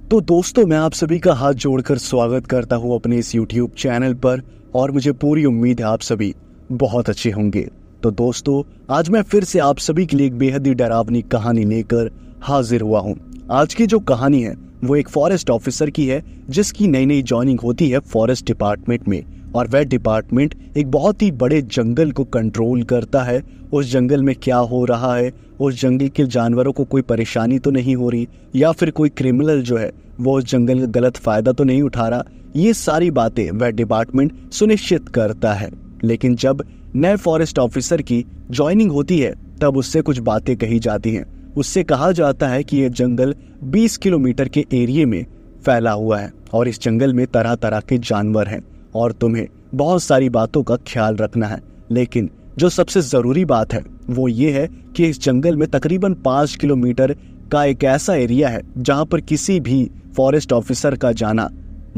तो दोस्तों, मैं आप सभी का हाथ जोड़कर स्वागत करता हूं अपने इस YouTube चैनल पर और मुझे पूरी उम्मीद है आप सभी बहुत अच्छे होंगे। तो दोस्तों, आज मैं फिर से आप सभी के लिए एक बेहद ही डरावनी कहानी लेकर हाजिर हुआ हूं। आज की जो कहानी है वो एक फॉरेस्ट ऑफिसर की है जिसकी नई नई ज्वाइनिंग होती है फॉरेस्ट डिपार्टमेंट में, और वह डिपार्टमेंट एक बहुत ही बड़े जंगल को कंट्रोल करता है। उस जंगल में क्या हो रहा है, उस जंगल के जानवरों को कोई परेशानी तो नहीं हो रही, या फिर कोई क्रिमिनल जो है वो उस जंगल का गलत फायदा तो नहीं उठा रहा, ये सारी बातें वह डिपार्टमेंट सुनिश्चित करता है। लेकिन जब नए फॉरेस्ट ऑफिसर की ज्वाइनिंग होती है तब उससे कुछ बातें कही जाती हैं। उससे कहा जाता है कि यह जंगल 20 किलोमीटर के एरिया में फैला हुआ है और इस जंगल में तरह तरह के जानवर हैं और तुम्हें बहुत सारी बातों का ख्याल रखना है। लेकिन जो सबसे जरूरी बात है वो ये है कि इस जंगल में तकरीबन 5 किलोमीटर का एक ऐसा एरिया है जहां पर किसी भी फॉरेस्ट ऑफिसर का जाना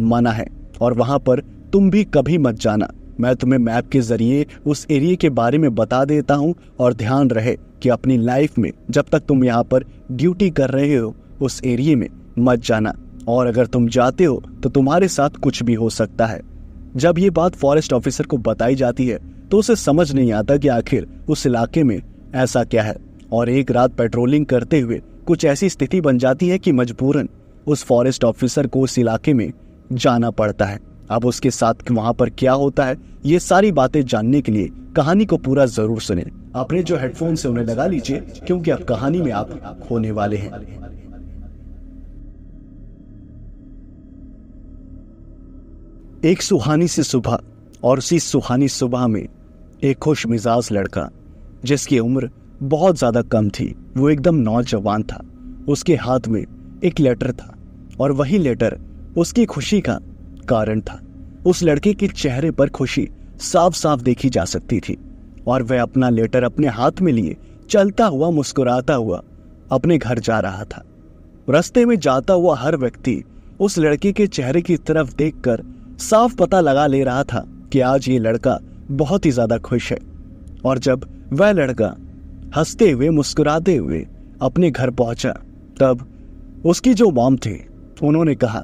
मना है और वहां पर तुम भी कभी मत जाना। मैं तुम्हें मैप के जरिए उस एरिया के बारे में बता देता हूं और ध्यान रहे कि अपनी लाइफ में जब तक तुम यहाँ पर ड्यूटी कर रहे हो उस एरिया में मत जाना, और अगर तुम जाते हो तो तुम्हारे साथ कुछ भी हो सकता है। जब ये बात फॉरेस्ट ऑफिसर को बताई जाती है तो उसे समझ नहीं आता कि आखिर उस इलाके में ऐसा क्या है, और एक रात पेट्रोलिंग करते हुए कुछ ऐसी स्थिति बन जाती है कि मजबूरन उस फॉरेस्ट ऑफिसर को उस इलाके में जाना पड़ता है। अब उसके साथ वहां पर क्या होता है, ये सारी बातें जानने के लिए कहानी को पूरा जरूर सुने। अपने जो हेडफोन से उन्हें लगा लीजिए क्योंकि अब कहानी में आप होने वाले हैं। एक सुहानी सी सुबह, और उसी सुहानी सुबह में एक खुश मिजाज लड़का जिसकी उम्र बहुत ज्यादा कम थी, वो एकदम नौजवान था। उसके हाथ में एक लेटर था और वही लेटर उसकी खुशी का कारण था। उस लड़के के चेहरे पर खुशी साफ साफ देखी जा सकती थी और वह अपना लेटर अपने हाथ में लिए चलता हुआ मुस्कुराता हुआ अपने घर जा रहा था। रास्ते में जाता हुआ हर व्यक्ति उस लड़के के चेहरे की तरफ देखकर साफ पता लगा ले रहा था कि आज ये लड़का बहुत ही ज्यादा खुश है। और जब वह लड़का हंसते हुए मुस्कुराते हुए अपने घर पहुंचा तब उसकी जो मॉम थे उन्होंने कहा,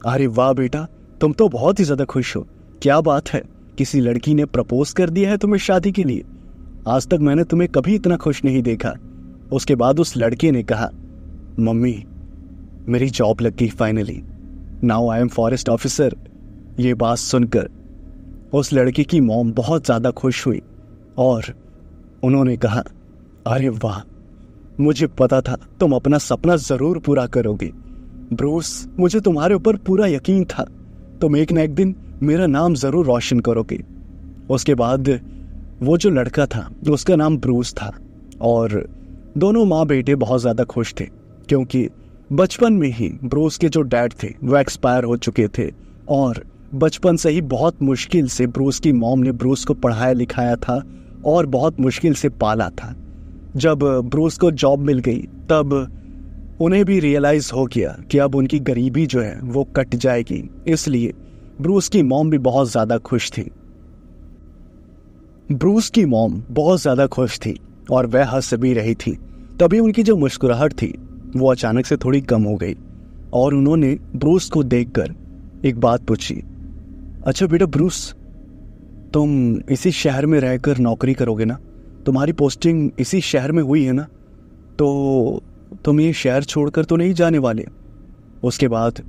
अरे वाह बेटा, तुम तो बहुत ही ज्यादा खुश हो। क्या बात है, किसी लड़की ने प्रपोज कर दिया है तुम्हें शादी के लिए? आज तक मैंने तुम्हें कभी इतना खुश नहीं देखा। उसके बाद उस लड़के ने कहा, मम्मी मेरी जॉब लग गई finally, now I am forest officer. ये बात सुनकर उस लड़के की मॉम बहुत ज्यादा खुश हुई और उन्होंने कहा, अरे वाह, मुझे पता था तुम अपना सपना जरूर पूरा करोगे ब्रूस, मुझे तुम्हारे ऊपर पूरा यकीन था, तुम एक ना एक दिन मेरा नाम जरूर रोशन करोगे। उसके बाद वो जो लड़का था उसका नाम ब्रूस था और दोनों माँ बेटे बहुत ज़्यादा खुश थे क्योंकि बचपन में ही ब्रूस के जो डैड थे वो एक्सपायर हो चुके थे और बचपन से ही बहुत मुश्किल से ब्रूस की मॉम ने ब्रूस को पढ़ाया लिखाया था और बहुत मुश्किल से पाला था। जब ब्रूस को जॉब मिल गई तब उन्हें भी रियलाइज हो गया कि अब उनकी गरीबी जो है वो कट जाएगी, इसलिए ब्रूस की मॉम भी बहुत ज्यादा खुश थी। ब्रूस की मॉम बहुत ज्यादा खुश थी और वह हंस भी रही थी। तभी उनकी जो मुस्कुराहट थी वो अचानक से थोड़ी कम हो गई और उन्होंने ब्रूस को देखकर एक बात पूछी, अच्छा बेटा ब्रूस, तुम इसी शहर में रहकर नौकरी करोगे ना? तुम्हारी पोस्टिंग इसी शहर में हुई है ना? तो तुम ये शहर छोड़कर तो नहीं जाने वाले? उसके बाद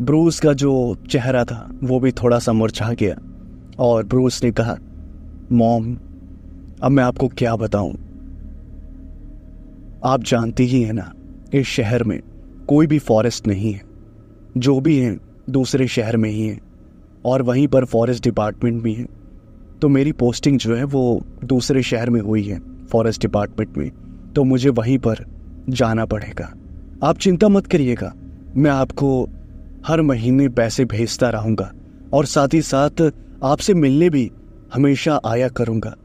ब्रूस का जो चेहरा था वो भी थोड़ा सा मुरझा गया और ब्रूस ने कहा, मॉम अब मैं आपको क्या बताऊं, आप जानती ही हैं ना इस शहर में कोई भी फॉरेस्ट नहीं है, जो भी हैं दूसरे शहर में ही हैं और वहीं पर फॉरेस्ट डिपार्टमेंट भी है। तो मेरी पोस्टिंग जो है वो दूसरे शहर में हुई है फॉरेस्ट डिपार्टमेंट में, तो मुझे वहीं पर जाना पड़ेगा। आप चिंता मत करिएगा, मैं आपको हर महीने पैसे भेजता रहूँगा और साथ ही साथ आपसे मिलने भी हमेशा आया करूँगा।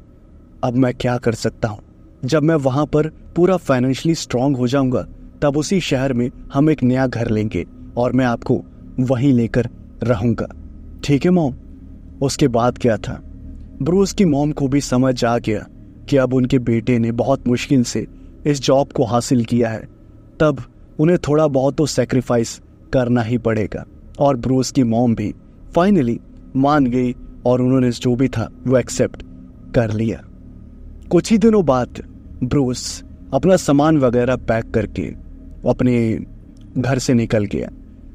अब मैं क्या कर सकता हूँ, जब मैं वहाँ पर पूरा फाइनेंशियली स्ट्रांग हो जाऊँगा तब उसी शहर में हम एक नया घर लेंगे और मैं आपको वहीं लेकर रहूँगा, ठीक है मॉम? उसके बाद क्या था, ब्रूस की मॉम को भी समझ आ गया कि अब उनके बेटे ने बहुत मुश्किल से इस जॉब को हासिल किया है, तब उन्हें थोड़ा बहुत तो सेक्रीफाइस करना ही पड़ेगा। और ब्रूस की मॉम भी फाइनली मान गई और उन्होंने जो भी था वो एक्सेप्ट कर लिया। कुछ ही दिनों बाद ब्रूस अपना सामान वगैरह पैक करके अपने घर से निकल गया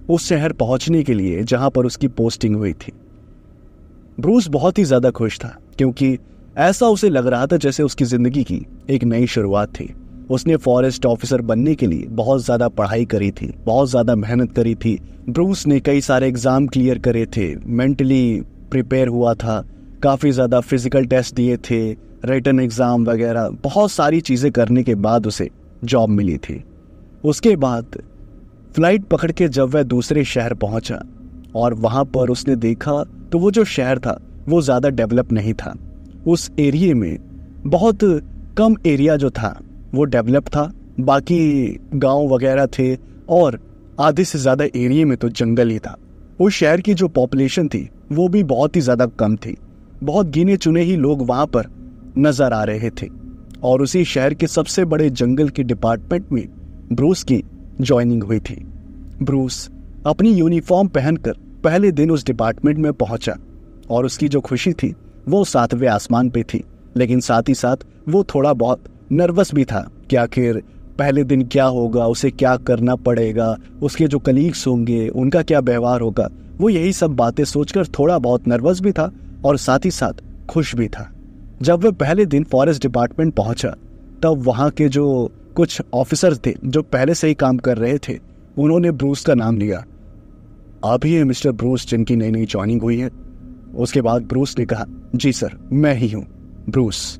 उस शहर पहुंचने के लिए जहां पर उसकी पोस्टिंग हुई थी। ब्रूस बहुत ही ज़्यादा खुश था क्योंकि ऐसा उसे लग रहा था जैसे उसकी ज़िंदगी की एक नई शुरुआत थी। उसने फॉरेस्ट ऑफिसर बनने के लिए बहुत ज़्यादा पढ़ाई करी थी, बहुत ज़्यादा मेहनत करी थी। ब्रूस ने कई सारे एग्ज़ाम क्लियर करे थे, मेंटली प्रिपेयर हुआ था, काफ़ी ज़्यादा फिजिकल टेस्ट दिए थे, रिटन एग्ज़ाम वगैरह, बहुत सारी चीज़ें करने के बाद उसे जॉब मिली थी। उसके बाद फ्लाइट पकड़ के जब वह दूसरे शहर पहुंचा और वहाँ पर उसने देखा तो वो जो शहर था वो ज़्यादा डेवलप नहीं था। उस एरिया में बहुत कम एरिया जो था वो डेवलप था, बाकी गांव वगैरह थे और आधे से ज़्यादा एरिया में तो जंगल ही था। उस शहर की जो पॉपुलेशन थी वो भी बहुत ही ज़्यादा कम थी, बहुत गिने चुने ही लोग वहाँ पर नज़र आ रहे थे। और उसी शहर के सबसे बड़े जंगल के डिपार्टमेंट में ब्रूस की ज्वाइनिंग हुई थी। ब्रूस अपनी यूनिफॉर्म पहनकर पहले दिन उस डिपार्टमेंट में पहुंचा और उसकी जो खुशी थी वो 7वें आसमान पे थी, लेकिन साथ ही साथ वो थोड़ा बहुत नर्वस भी था कि आखिर पहले दिन क्या होगा, उसे क्या करना पड़ेगा, उसके जो कलीग्स होंगे उनका क्या व्यवहार होगा। वो यही सब बातें सोचकर थोड़ा बहुत नर्वस भी था और साथ ही साथ खुश भी था। जब वह पहले दिन फॉरेस्ट डिपार्टमेंट पहुंचा तब वहाँ के जो कुछ ऑफिसर्स थे जो पहले से ही काम कर रहे थे उन्होंने ब्रूस का नाम लिया। आप ही हैं मिस्टर ब्रूस जिनकी नई नई ज्वाइनिंग हुई है? उसके बाद ब्रूस ने कहा, जी सर, मैं ही हूँ ब्रूस।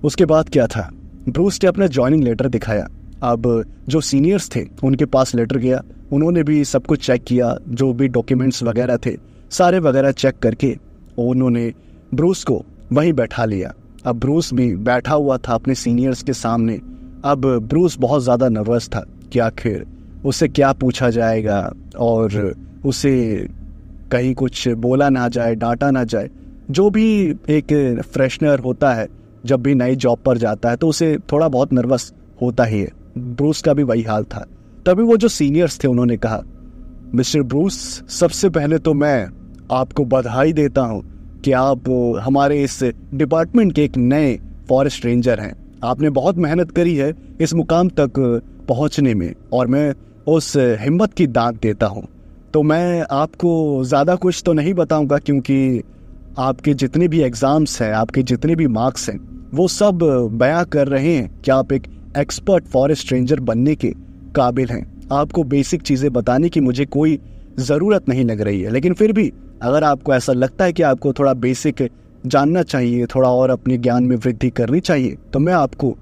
उसके बाद क्या था, ब्रूस ने अपना ज्वाइनिंग लेटर दिखाया। अब जो सीनियर्स थे उनके पास लेटर गया, उन्होंने भी सब कुछ चेक किया, जो भी डॉक्यूमेंट्स वगैरह थे सारे वगैरह चेक करके उन्होंने ब्रूस को वहीं बैठा लिया। अब ब्रूस भी बैठा हुआ था अपने सीनियर्स के सामने। अब ब्रूस बहुत ज़्यादा नर्वस था कि आखिर उससे क्या पूछा जाएगा और उसे कहीं कुछ बोला ना जाए, डांटा ना जाए। जो भी एक फ्रेशनर होता है जब भी नई जॉब पर जाता है तो उसे थोड़ा बहुत नर्वस होता ही है। ब्रूस का भी वही हाल था। तभी वो जो सीनियर्स थे उन्होंने कहा, मिस्टर ब्रूस, सबसे पहले तो मैं आपको बधाई देता हूँ कि आप हमारे इस डिपार्टमेंट के एक नए फॉरेस्ट रेंजर हैं। आपने बहुत मेहनत करी है इस मुकाम तक पहुँचने में और मैं उस हिम्मत की दाद देता हूँ। तो मैं आपको ज़्यादा कुछ तो नहीं बताऊँगा क्योंकि आपके जितने भी एग्ज़ाम्स हैं, आपके जितने भी मार्क्स हैं वो सब बयां कर रहे हैं कि आप एक एक्सपर्ट फॉरेस्ट रेंजर बनने के काबिल हैं। आपको बेसिक चीज़ें बताने की मुझे कोई ज़रूरत नहीं लग रही है, लेकिन फिर भी अगर आपको ऐसा लगता है कि आपको थोड़ा बेसिक जानना चाहिए, थोड़ा और अपने ज्ञान में वृद्धि करनी चाहिए, तो मैं आपको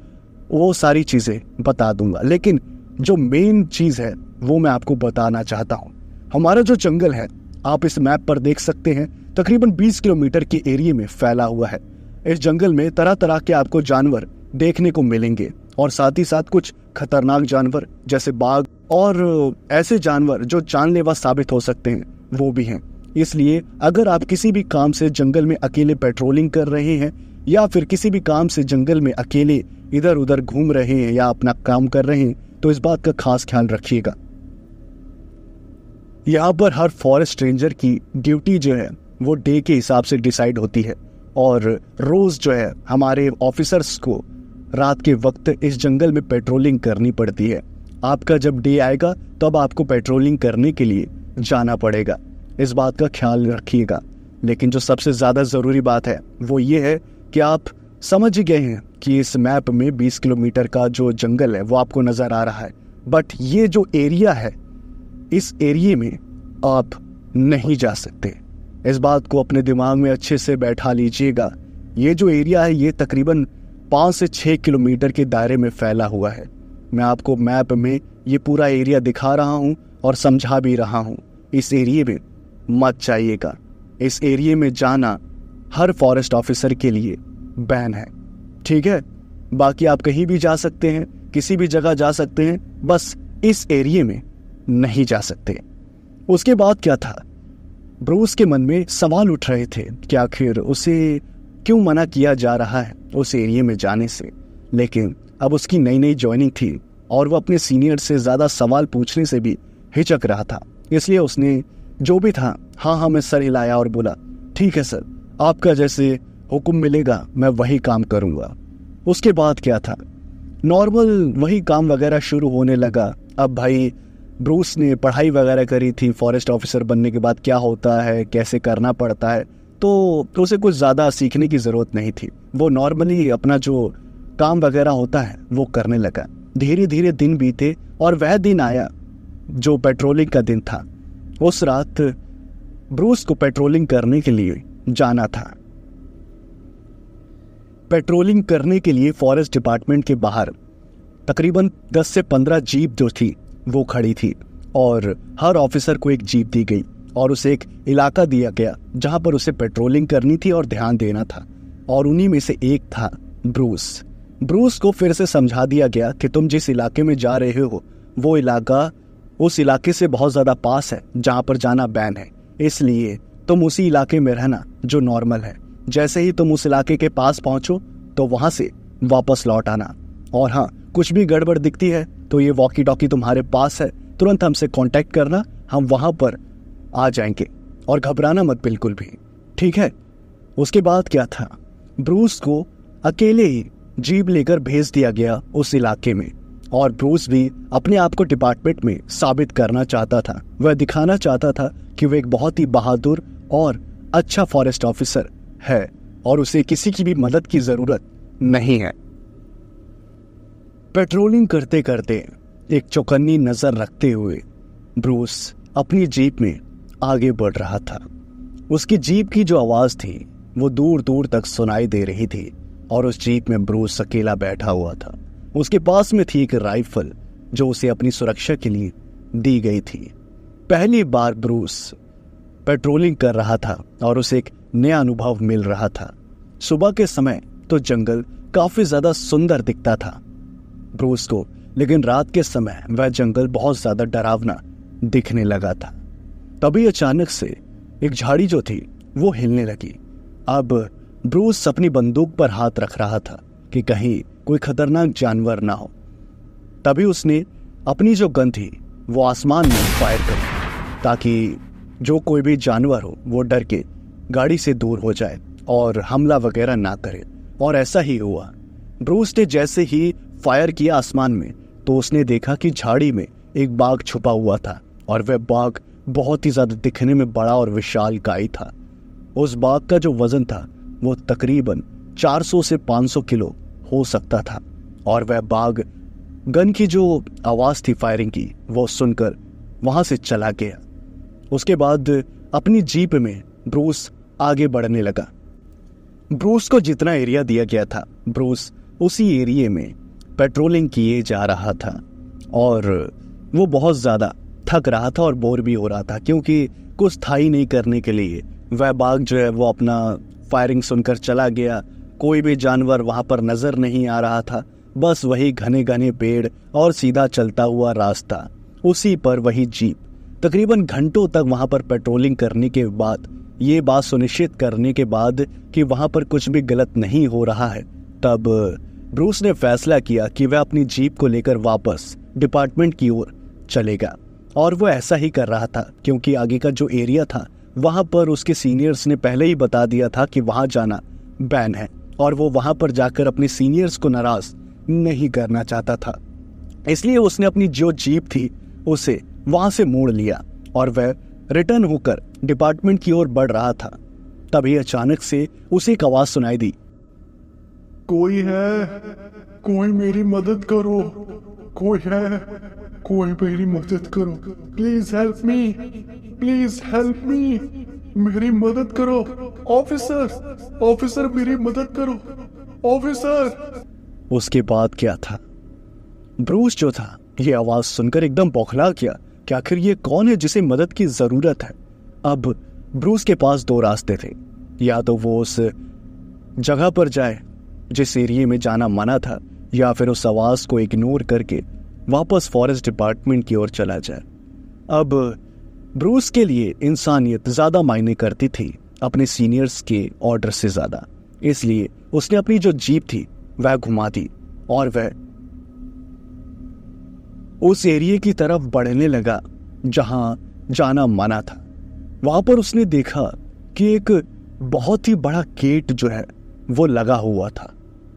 वो सारी चीज़ें बता दूंगा। लेकिन जो मेन चीज़ है वो मैं आपको बताना चाहता हूँ। हमारा जो जंगल है आप इस मैप पर देख सकते हैं, तकरीबन 20 किलोमीटर के एरिया में फैला हुआ है। इस जंगल में तरह तरह के आपको जानवर देखने को मिलेंगे और साथ ही साथ कुछ खतरनाक जानवर जैसे बाघ और ऐसे जानवर जो जानलेवा साबित हो सकते हैं वो भी हैं। इसलिए अगर आप किसी भी काम से जंगल में अकेले पेट्रोलिंग कर रहे हैं या फिर किसी भी काम से जंगल में अकेले इधर उधर घूम रहे हैं या अपना काम कर रहे हैं तो इस बात का खास ख्याल रखिएगा। यहाँ पर हर फॉरेस्ट रेंजर की ड्यूटी जो है वो डे के हिसाब से डिसाइड होती है और रोज जो है हमारे ऑफिसर्स को रात के वक्त इस जंगल में पेट्रोलिंग करनी पड़ती है। आपका जब डे आएगा तब आपको पेट्रोलिंग करने के लिए जाना पड़ेगा, इस बात का ख्याल रखिएगा। लेकिन जो सबसे ज़्यादा ज़रूरी बात है वो ये है कि आप समझ गए हैं कि इस मैप में 20 किलोमीटर का जो जंगल है वो आपको नज़र आ रहा है, बट ये जो एरिया है इस एरिया में आप नहीं जा सकते। इस बात को अपने दिमाग में अच्छे से बैठा लीजिएगा। ये जो एरिया है ये तकरीबन 5 से 6 किलोमीटर के दायरे में फैला हुआ है। मैं आपको मैप में ये पूरा एरिया दिखा रहा हूँ और समझा भी रहा हूँ। इस एरिया में मत जाइएगा। इस एरिया में जाना हर फॉरेस्ट ऑफिसर के लिए बैन है, ठीक है? बाकी आप कहीं भी जा सकते हैं, किसी भी जगह जा सकते हैं, बस इस एरिया में नहीं जा सकते। उसके बाद क्या था, ब्रूस के मन में सवाल उठ रहे थे कि आखिर उसे क्यों मना किया जा रहा है उस एरिया में जाने से। लेकिन अब उसकी नई नई ज्वाइनिंग थी और वो अपने सीनियर से ज़्यादा सवाल पूछने से भी हिचक रहा था, इसलिए उसने जो भी था हाँ में सर हिलाया और बोला, ठीक है सर, आपका जैसे हुक्म मिलेगा मैं वही काम करूंगा। उसके बाद क्या था, नॉर्मल वही काम वगैरह शुरू होने लगा। अब भाई ब्रूस ने पढ़ाई वगैरह करी थी फॉरेस्ट ऑफिसर बनने के बाद क्या होता है, कैसे करना पड़ता है, तो उसे कुछ ज़्यादा सीखने की ज़रूरत नहीं थी। वो नॉर्मली अपना जो काम वगैरह होता है वो करने लगा। धीरे धीरे दिन बीते और वह दिन आया जो पेट्रोलिंग का दिन था। उस रात ब्रूस को पेट्रोलिंग करने के लिए जाना था। पेट्रोलिंग करने के लिए फॉरेस्ट डिपार्टमेंट के बाहर तकरीबन 10 से 15 जीप जो थी वो खड़ी थी और हर ऑफिसर को एक जीप दी गई और उसे एक इलाका दिया गया जहां पर उसे पेट्रोलिंग करनी थी और ध्यान देना था। और उन्हीं में से एक था ब्रूस। ब्रूस को फिर से समझा दिया गया कि तुम जिस इलाके में जा रहे हो वो इलाका उस इलाके से बहुत ज़्यादा पास है जहां पर जाना बैन है, इसलिए तुम उसी इलाके में रहना जो नॉर्मल है। जैसे ही तुम उस इलाके के पास पहुंचो तो वहां से वापस लौट आना, और हाँ, कुछ भी गड़बड़ दिखती है तो ये वॉकी टॉकी तुम्हारे पास है, तुरंत हमसे कांटेक्ट करना, हम वहां पर आ जाएंगे और घबराना मत बिल्कुल भी, ठीक है। उसके बाद क्या था, ब्रूस को अकेले ही जीप लेकर भेज दिया गया उस इलाके में और ब्रूस भी अपने आप को डिपार्टमेंट में साबित करना चाहता था। वह दिखाना चाहता था कि वह एक बहुत ही बहादुर और अच्छा फॉरेस्ट ऑफिसर है और उसे किसी की भी मदद की जरूरत नहीं है। पेट्रोलिंग करते करते एक चौकन्नी नजर रखते हुए ब्रूस अपनी जीप में आगे बढ़ रहा था। उसकी जीप की जो आवाज थी वो दूर दूर तक सुनाई दे रही थी और उस जीप में ब्रूस अकेला बैठा हुआ था। उसके पास में थी एक राइफल जो उसे अपनी सुरक्षा के लिए दी गई थी। पहली बार ब्रूस पेट्रोलिंग कर रहा था और उसे एक नया अनुभव मिल रहा था। सुबह के समय तो जंगल काफी ज्यादा सुंदर दिखता था ब्रूस को, लेकिन रात के समय वह जंगल बहुत ज्यादा डरावना दिखने लगा था। तभी अचानक से एक झाड़ी जो थी वो हिलने लगी। अब ब्रूस अपनी बंदूक पर हाथ रख रहा था कि कहीं कोई खतरनाक जानवर ना हो। तभी उसने अपनी जो गन थी वो आसमान में फायर करी ताकि जो कोई भी जानवर हो वो डर के गाड़ी से दूर हो जाए और हमला वगैरह ना करे। और ऐसा ही हुआ। ब्रूस ने जैसे ही फायर किया आसमान में तो उसने देखा कि झाड़ी में एक बाघ छुपा हुआ था और वह बाघ बहुत ही ज्यादा दिखने में बड़ा और विशालकाय था। उस बाघ का जो वजन था वो तकरीबन 400 से 500 किलो हो सकता था और वह बाघ गन की जो आवाज थी फायरिंग की वो सुनकर वहां से चला गया। उसके बाद अपनी जीप में ब्रूस आगे बढ़ने लगा। ब्रूस को जितना एरिया दिया गया था ब्रूस उसी एरिया में पेट्रोलिंग किए जा रहा था और वो बहुत ज्यादा थक रहा था और बोर भी हो रहा था क्योंकि कुछ था ही नहीं करने के लिए। वह बाघ जो है वो अपना फायरिंग सुनकर चला गया, कोई भी जानवर वहां पर नजर नहीं आ रहा था, बस वही घने घने पेड़ और सीधा चलता हुआ रास्ता, उसी पर वही जीप। तकरीबन घंटों तक वहां पर पेट्रोलिंग करने के बाद, ये बात सुनिश्चित करने के बाद कि वहां पर कुछ भी गलत नहीं हो रहा है, तब ब्रूस ने फैसला किया कि वह अपनी जीप को लेकर वापस डिपार्टमेंट की ओर चलेगा। और वो ऐसा ही कर रहा था क्योंकि आगे का जो एरिया था वहां पर उसके सीनियर्स ने पहले ही बता दिया था कि वहां जाना बैन है और वो वहां पर जाकर अपने सीनियर्स को नाराज नहीं करना चाहता था। इसलिए उसने अपनी जो जीप थी उसे वहां से मोड़ लिया और वह रिटर्न होकर डिपार्टमेंट की ओर बढ़ रहा था। तभी अचानक से उसे एक आवाज सुनाई दी, कोई है, कोई मेरी मदद करो, कोई है, कोई मेरी मदद करो, please help me, please help me, मेरी मदद करो, ऑफिसर, ऑफिसर मेरी मदद करो, ऑफिसर। उसके बाद क्या था, ब्रूस जो था ये आवाज सुनकर एकदम बौखला गया कि आखिर ये कौन है जिसे मदद की जरूरत है। अब ब्रूस के पास दो रास्ते थे, या तो वो उस जगह पर जाए जिस एरिया में जाना मना था, या फिर उस आवाज को इग्नोर करके वापस फॉरेस्ट डिपार्टमेंट की ओर चला जाए। अब ब्रूस के लिए इंसानियत ज्यादा मायने करती थी अपने सीनियर्स के ऑर्डर से ज्यादा, इसलिए उसने अपनी जो जीप थी वह घुमा दी और वह उस एरिया की तरफ बढ़ने लगा जहां जाना मना था। वहां पर उसने देखा कि एक बहुत ही बड़ा गेट जो है वो लगा हुआ था,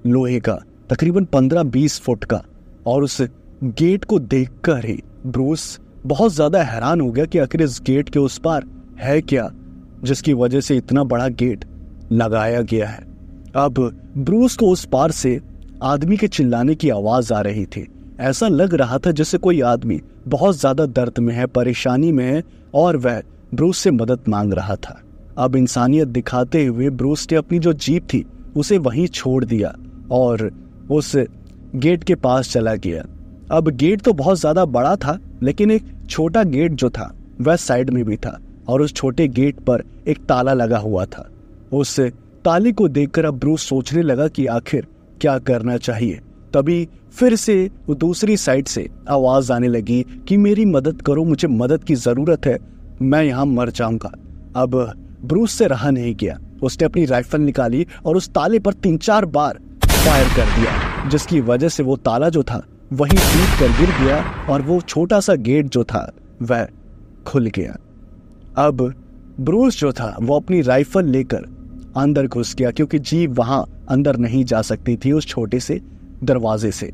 लोहे का, तकरीबन 15-20 फुट का। और उस गेट को देखकर ही ब्रूस बहुत ज्यादा हैरान हो गया कि आखिर इस गेट के उस पार है क्या, जिसकी वजह से इतना बड़ा गेट लगाया गया है। अब ब्रूस को उस पार से आदमी के चिल्लाने की आवाज आ रही थी। ऐसा लग रहा था जैसे कोई आदमी बहुत ज्यादा दर्द में है, परेशानी में है, और वह ब्रूस से मदद मांग रहा था। अब इंसानियत दिखाते हुए ब्रूस ने अपनी जो जीप थी उसे वहीं छोड़ दिया और उस गेट के पास चला गया। अब गेट तो बहुत ज्यादा बड़ा था, लेकिन एक छोटा गेट जो था वह साइड में भी था, और उस छोटे गेट पर एक ताला लगा हुआ था। उस ताले को देखकर अब ब्रूस सोचने लगा कि आखिर क्या करना चाहिए। तभी फिर से वो दूसरी साइड से आवाज आने लगी कि मेरी मदद करो, मुझे मदद की जरूरत है, मैं यहाँ मर जाऊंगा। अब ब्रूस से रहा नहीं गया, उसने अपनी राइफल निकाली और उस ताले पर 3-4 बार फायर कर दिया, जिसकी वजह से वो ताला जो था वहीं टूट कर गिर गया और वो छोटा सा गेट जो था वह खुल गया। अब ब्रूस जो था वो अपनी राइफल लेकर अंदर घुस गया, क्योंकि जीप वहां अंदर नहीं जा सकती थी उस छोटे से दरवाजे से।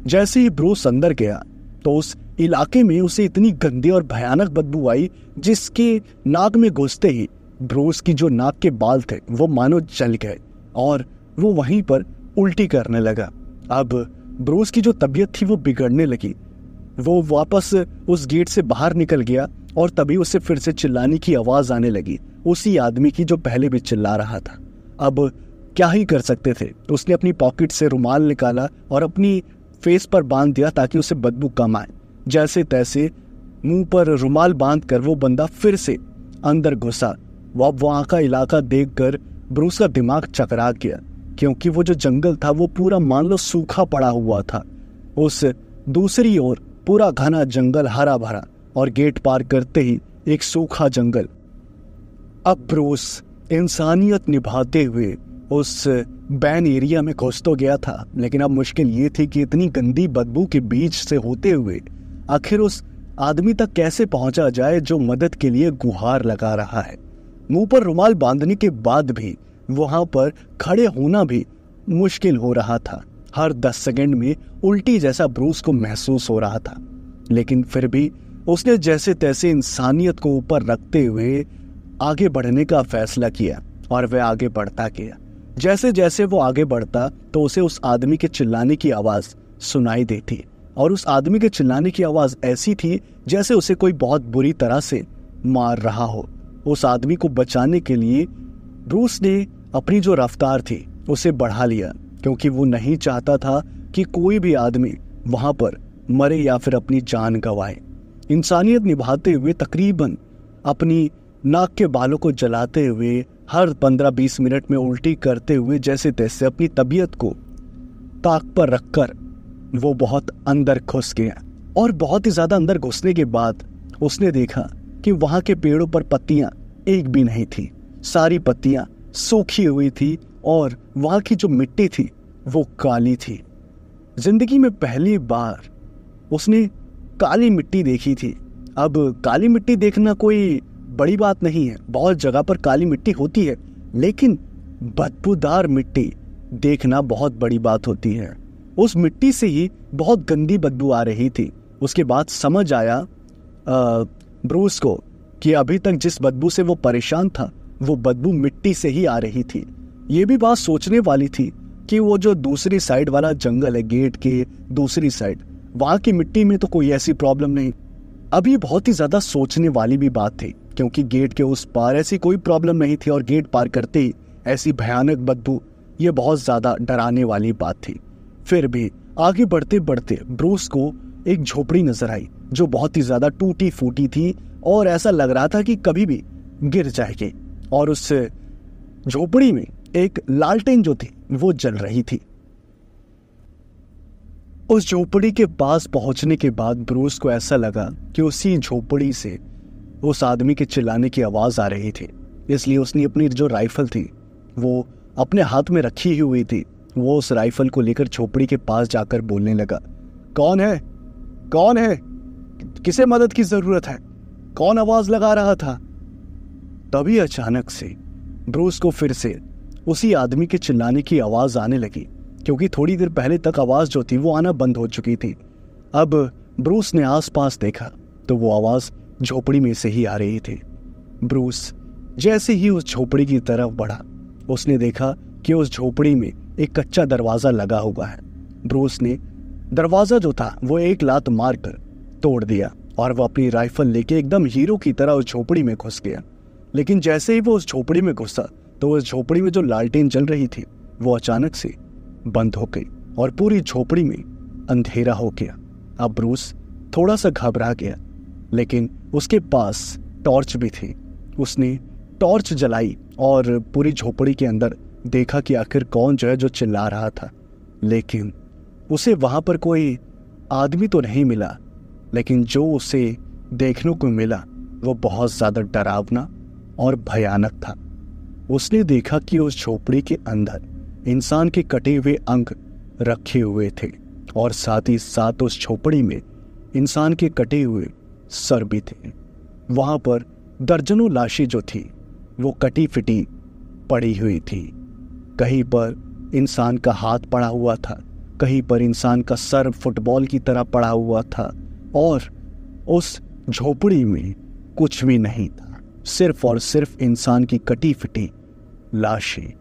जैसे ही ब्रूस अंदर गया तो उस इलाके में उसे इतनी गंदी और भयानक बदबू आई, जिसके नाक में घुसते ही ब्रूस की जो नाक के बाल थे वो मानो जल गए और वो वहीं पर उल्टी करने लगा। अब ब्रूस की जो तबीयत थी वो बिगड़ने लगी। वो वापस उस गेट से बाहर निकल गया और तभी उसे फिर से चिल्लाने की आवाज आने लगी, उसी आदमी की जो पहले भी चिल्ला रहा था। अब क्या ही कर सकते थे, उसने अपनी पॉकेट से रुमाल निकाला और अपनी फेस पर बांध दिया ताकि उसे बदबू कम आए। जैसे तैसे मुंह पर रुमाल बांधकर वो बंदा फिर से अंदर घुसा। वहां का इलाका देखकर ब्रूस का दिमाग चकरा गया, क्योंकि वो जो जंगल था वो पूरा मान लो सूखा पड़ा हुआ था। उस दूसरी ओर पूरा घना जंगल, हरा भरा, और गेट पार करते ही एक सूखा जंगल। अब ब्रूस इंसानियत निभाते हुए उस बैन एरिया में घुस तो गया था, लेकिन अब मुश्किल ये थी कि इतनी गंदी बदबू के बीच से होते हुए आखिर उस आदमी तक कैसे पहुंचा जाए जो मदद के लिए गुहार लगा रहा है। मुंह पर रुमाल बांधने के बाद भी वहां पर खड़े होना भी मुश्किल हो रहा था। हर 10 सेकंड में उल्टी जैसा ब्रूस को महसूस हो रहा था, लेकिन फिर भी उसने जैसे तैसे इंसानियत को ऊपर रखते हुए आगे बढ़ने का फैसला किया और वह आगे बढ़ता गया। जैसे जैसे वो आगे बढ़ता तो उसे उस आदमी के चिल्लाने की आवाज सुनाई देती, और उस आदमी के चिल्लाने की आवाज ऐसी थी जैसे उसे कोई बहुत बुरी तरह से मार रहा हो। उस आदमी को बचाने के लिए ब्रूस ने अपनी जो रफ्तार थी उसे बढ़ा लिया, क्योंकि वो नहीं चाहता था कि कोई भी आदमी वहां पर मरे या फिर अपनी जान गंवाए। इंसानियत निभाते हुए, तकरीबन अपनी नाक के बालों को जलाते हुए, हर 15-20 मिनट में उल्टी करते हुए, जैसे तैसे अपनी तबीयत को ताक पर रखकर वो बहुत अंदर घुस गया। और बहुत ही ज्यादा अंदर घुसने के बाद उसने देखा कि वहां के पेड़ों पर पत्तियां एक भी नहीं थी, सारी पत्तियां सूखी हुई थी और वहां की जो मिट्टी थी वो काली थी। जिंदगी में पहली बार उसने काली मिट्टी देखी थी। अब काली मिट्टी देखना कोई बड़ी बात नहीं है, बहुत जगह पर काली मिट्टी होती है, लेकिन बदबूदार मिट्टी देखना बहुत बड़ी बात होती है। उस मिट्टी से ही बहुत गंदी बदबू आ रही थी। उसके बाद समझ आया ब्रूस को कि अभी तक जिस बदबू से वो परेशान था वो बदबू मिट्टी से ही आ रही थी। ये भी बात सोचने वाली थी कि वो जो दूसरी साइड वाला जंगल है, गेट के दूसरी साइड, वहां की मिट्टी में तो कोई ऐसी प्रॉब्लम नहीं। अब ये बहुत ही ज्यादा सोचने वाली भी बात थी, क्योंकि गेट के उस पार ऐसी कोई प्रॉब्लम नहीं थी और गेट पार करते ही ऐसी भयानक बदबू, ये बहुत ज्यादा डराने वाली बात थी। फिर भी आगे बढ़ते बढ़ते ब्रूस को एक झोपड़ी नजर आई जो बहुत ही ज्यादा टूटी फूटी थी और ऐसा लग रहा था कि कभी भी गिर जाएगी। और उस झोपड़ी में एक लालटेन जो थी वो जल रही थी। उस झोपड़ी के पास पहुंचने के बाद ब्रूस को ऐसा लगा कि उसी झोपड़ी से उस आदमी के चिल्लाने की आवाज आ रही थी, इसलिए उसने अपनी जो राइफल थी वो अपने हाथ में रखी हुई थी। वो उस राइफल को लेकर झोपड़ी के पास जाकर बोलने लगा, कौन है, कौन है, किसे मदद की जरूरत है, कौन आवाज लगा रहा था? तभी अचानक से ब्रूस को फिर से उसी आदमी के चिल्लाने की आवाज आने लगी, क्योंकि थोड़ी देर पहले तक आवाज जो थी वो आना बंद हो चुकी थी। अब ब्रूस ने आसपास देखा तो वो आवाज झोपड़ी में से ही आ रही थी। ब्रूस जैसे ही उस झोपड़ी की तरफ बढ़ा, उसने देखा कि उस झोपड़ी में एक कच्चा दरवाजा लगा हुआ है। ब्रूस ने दरवाजा जो था वो एक लात मारकर तोड़ दिया और वो अपनी राइफल लेके एकदम हीरो की तरह उस झोपड़ी में घुस गया। लेकिन जैसे ही वो उस झोपड़ी में घुसा तो उस झोपड़ी में जो लालटेन जल रही थी वो अचानक से बंद हो गई और पूरी झोपड़ी में अंधेरा हो गया। अब ब्रूस थोड़ा सा घबरा गया, लेकिन उसके पास टॉर्च भी थी। उसने टॉर्च जलाई और पूरी झोपड़ी के अंदर देखा कि आखिर कौन जो है जो चिल्ला रहा था, लेकिन उसे वहां पर कोई आदमी तो नहीं मिला। लेकिन जो उसे देखने को मिला वो बहुत ज्यादा डरावना और भयानक था। उसने देखा कि उस झोपड़ी के अंदर इंसान के कटे हुए अंग रखे हुए थे और साथ ही साथ उस झोपड़ी में इंसान के कटे हुए सर भी थे। वहां पर दर्जनों लाशें जो थी वो कटी फिटी पड़ी हुई थी। कहीं पर इंसान का हाथ पड़ा हुआ था, कहीं पर इंसान का सर फुटबॉल की तरह पड़ा हुआ था और उस झोपड़ी में कुछ भी नहीं था, सिर्फ और सिर्फ इंसान की कटी फिटी लाशें।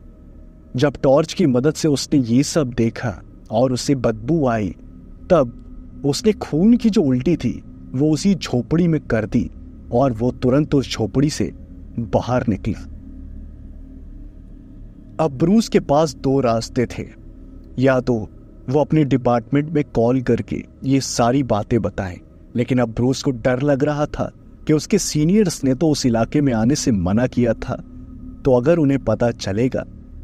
जब टॉर्च की मदद से उसने ये सब देखा और उसे बदबू आई, तब उसने खून की जो उल्टी थी वो उसी झोपड़ी में कर दी और वो तुरंत उस झोपड़ी से बाहर निकला। अब ब्रूस के पास दो रास्ते थे, या तो वो अपने डिपार्टमेंट में कॉल करके ये सारी बातें बताएं, लेकिन अब ब्रूस को डर लग रहा था कि उसके सीनियर्स ने तो उस इलाके में आने से मना किया था, तो अगर उन्हें पता चलेगा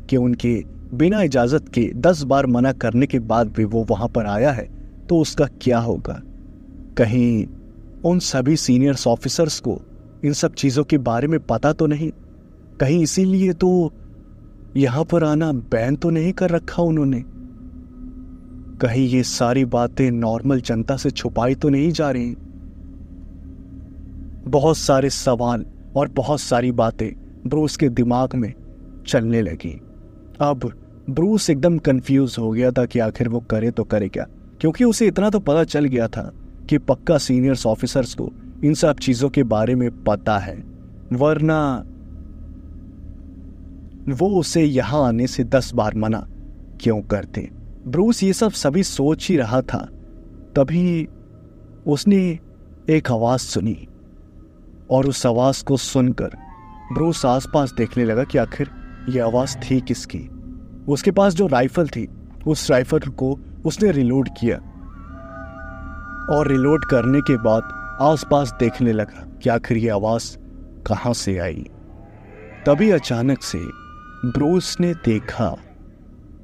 कि उनके बिना इजाजत के 10 बार मना करने के बाद भी वो वहां पर आया है तो उसका क्या होगा। कहीं उन सभी सीनियर्स ऑफिसर्स को इन सब चीजों के बारे में पता तो नहीं, कहीं इसीलिए तो यहां पर आना बैन तो नहीं कर रखा उन्होंने, कहीं ये सारी बातें नॉर्मल जनता से छुपाई तो नहीं जा रही। बहुत सारे सवाल और बहुत सारी बातें ब्रूस के दिमाग में चलने लगी। अब ब्रूस एकदम कंफ्यूज हो गया था कि आखिर वो करे तो करे क्या, क्योंकि उसे इतना तो पता चल गया था कि पक्का सीनियर्स ऑफिसर्स को इन सब चीजों के बारे में पता है, वरना वो उसे यहां आने से 10 बार मना क्यों करते। ब्रूस ये सब सभी सोच ही रहा था, तभी उसने एक आवाज सुनी और उस आवाज को सुनकर ब्रूस आसपास देखने लगा कि आखिर ये आवाज थी किसकी। उसके पास जो राइफल थी उस राइफल को उसने रिलोड किया और रिलोड करने के बाद आसपास देखने लगा कि आखिर ये आवाज कहां से आई। तभी अचानक से ब्रूस ने देखा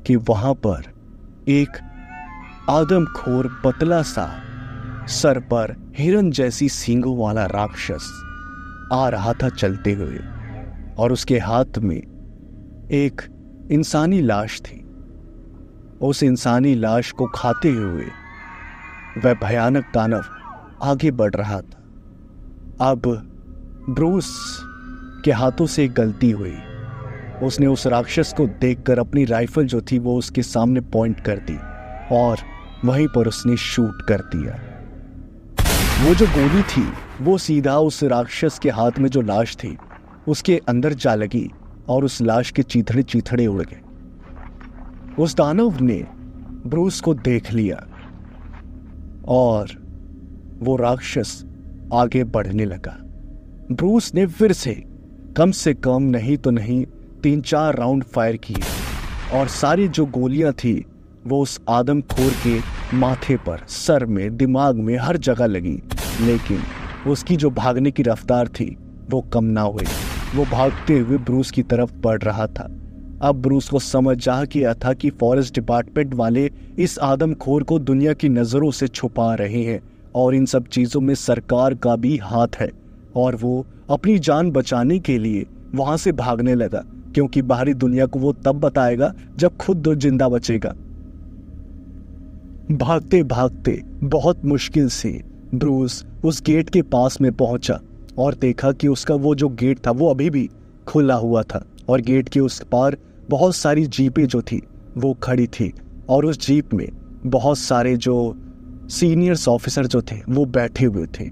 कि वहां पर एक आदमखोर पतला सा सर पर हिरन जैसी सींगों वाला राक्षस आ रहा था चलते हुए, और उसके हाथ में एक इंसानी लाश थी। उस इंसानी लाश को खाते हुए वह भयानक दानव आगे बढ़ रहा था। अब ब्रूस के हाथों से एक गलती हुई, उसने उस राक्षस को देखकर अपनी राइफल जो थी वो उसके सामने पॉइंट कर दी और वहीं पर उसने शूट कर दिया। वो जो गोली थी वो सीधा उस राक्षस के हाथ में जो लाश थी उसके अंदर जा लगी और उस लाश के चीथड़े चीथड़े उड़ गए। उस दानव ने ब्रूस को देख लिया और वो राक्षस आगे बढ़ने लगा। ब्रूस ने फिर से कम नहीं तो नहीं 3-4 राउंड फायर किए और सारी जो गोलियां थी वो उस आदमखोर के माथे पर, सर में, दिमाग में, हर जगह लगी, लेकिन उसकी जो भागने की रफ्तार थी वो कम ना हुई। वो भागते हुए ब्रूस की तरफ बढ़ रहा था। अब ब्रूस को समझ जा गया था कि फॉरेस्ट डिपार्टमेंट वाले इस आदमखोर को दुनिया की नजरों से छुपा रहे हैं और इन सब चीजों में सरकार का भी हाथ है, और वो अपनी जान बचाने के लिए वहां से भागने लगा, क्योंकि बाहरी दुनिया को वो तब बताएगा जब खुद जिंदा बचेगा। भागते भागते बहुत मुश्किल से ब्रूस उस गेट के पास में पहुंचा और देखा कि उसका वो जो गेट था वो अभी भी खुला हुआ था और गेट के उस पार बहुत सारी जीपें जो थी वो खड़ी थी और उस जीप में बहुत सारे जो सीनियर्स ऑफिसर जो थे वो बैठे हुए थे।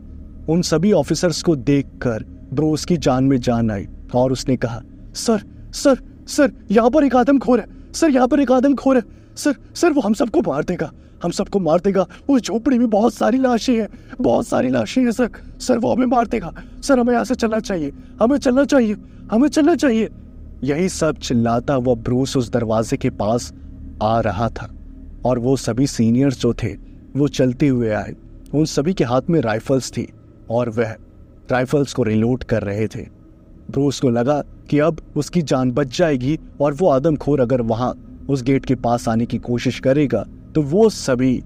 उन सभी ऑफिसर्स को देखकर ब्रूस की जान में जान आई और उसने कहा, सर सर सर यहाँ पर एक आदमखोर है, सर यहाँ पर एक आदमखोर है, सर सर वो हम सबको मार देगा, हम सबको मार देगा। उस झोपड़ी में बहुत सारी लाशें हैं, बहुत सारी लाशें हैं सर, सर वो हमें मार देगा, सर हमें यहाँ से चलना चाहिए, हमें चलना चाहिए, हमें चलना चाहिए। यही सब चिल्लाता हुआ ब्रूस उस दरवाजे के पास आ रहा था और वो सभी सीनियर्स जो थे वो चलते हुए आए। उन सभी के हाथ में राइफल्स थी और वह राइफल्स को रिलोड कर रहे थे। ब्रूस को लगा कि अब उसकी जान बच जाएगी और वो आदमखोर अगर वहां उस गेट के पास आने की कोशिश करेगा तो वो सभी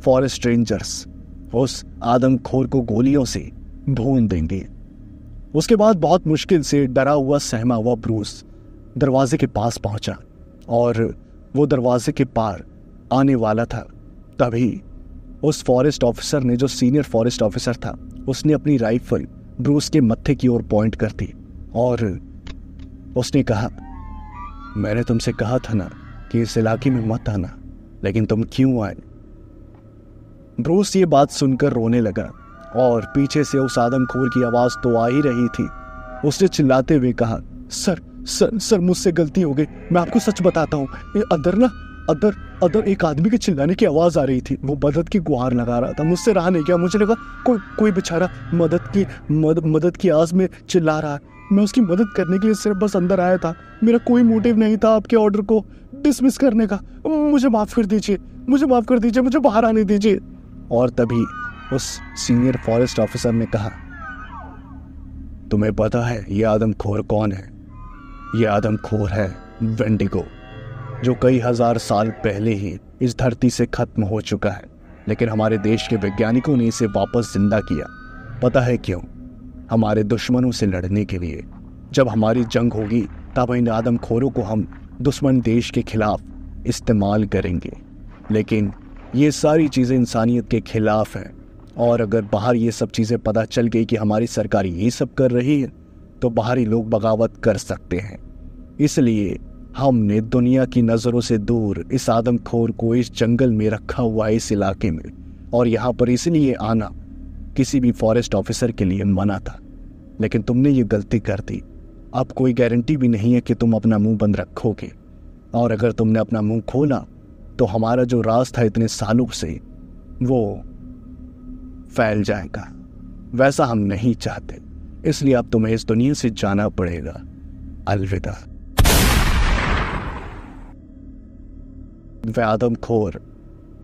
फॉरेस्ट रेंजर्स उस आदमखोर को गोलियों से भून देंगे। उसके बाद बहुत मुश्किल से डरा हुआ सहमा हुआ ब्रूस दरवाजे के पास पहुंचा और वो दरवाजे के पार आने वाला था। तभी उस फॉरेस्ट ऑफिसर ने, जो सीनियर फॉरेस्ट ऑफिसर था, उसने अपनी राइफल ब्रूस के मत्थे की ओर पॉइंट कर दी और उसने कहा, मैंने तुमसे कहा था ना कि इस इलाके में मत आना, लेकिन तुम क्यों आए? ब्रूस ये बात सुनकर रोने लगा और पीछे से उस आदमखोर की आवाज तो आ ही रही थी। उसने चिल्लाते हुए कहा, सर सर सर मुझसे गलती हो गई, मैं आपको सच बताता हूँ, अंदर एक आदमी के चिल्लाने की आवाज आ रही थी, वो मदद की गुहार लगा रहा था। मुझसे रहा नहीं गया, मुझे लगा कोई बेचारा मदद की आस में चिल्ला रहा है। मैं उसकी मदद करने के लिए सिर्फ बस अंदर आया था, मेरा कोई मोटिव नहीं था आपके ऑर्डर को डिसमिस करने का। मुझे माफ कर दीजिए, मुझे बाहर आने दीजिए। और तभी उस सीनियर फॉरेस्ट ऑफिसर ने कहा, तुम्हें पता है ये आदमखोर कौन है? ये आदमखोर है वेंडिगो, जो कई हजार साल पहले ही इस धरती से खत्म हो चुका है, लेकिन हमारे देश के वैज्ञानिकों ने इसे वापस जिंदा किया। पता है क्यों? हमारे दुश्मनों से लड़ने के लिए। जब हमारी जंग होगी तब इन आदमखोरों को हम दुश्मन देश के खिलाफ इस्तेमाल करेंगे। लेकिन ये सारी चीज़ें इंसानियत के खिलाफ हैं और अगर बाहर ये सब चीज़ें पता चल गई कि हमारी सरकार ये सब कर रही है तो बाहरी लोग बगावत कर सकते हैं। इसलिए हमने दुनिया की नज़रों से दूर इस आदमखोर को इस जंगल में रखा हुआ है, इस इलाके में, और यहाँ पर इसलिए आना किसी भी फॉरेस्ट ऑफिसर के लिए मना था। लेकिन तुमने ये गलती कर दी। अब कोई गारंटी भी नहीं है कि तुम अपना मुंह बंद रखोगे, और अगर तुमने अपना मुंह खोला तो हमारा जो राज था इतने सालों से वो फैल जाएगा। वैसा हम नहीं चाहते, इसलिए अब तुम्हें इस दुनिया से जाना पड़ेगा। अलविदा। वह आदमखोर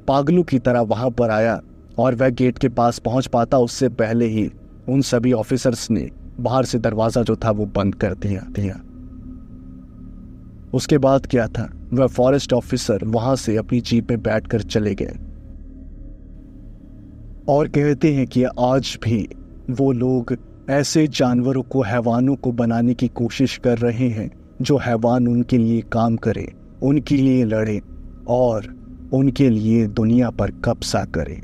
पागलों की तरह वहां पर आया और वह गेट के पास पहुंच पाता उससे पहले ही उन सभी ऑफिसर्स ने बाहर से दरवाजा जो था वो बंद कर दिया। उसके बाद क्या था, वह फॉरेस्ट ऑफिसर वहां से अपनी जीप में बैठकर चले गए। और कहते हैं कि आज भी वो लोग ऐसे जानवरों को, हैवानों को बनाने की कोशिश कर रहे हैं जो हैवान उनके लिए काम करे, उनके लिए लड़े और उनके लिए दुनिया पर कब्जा करे।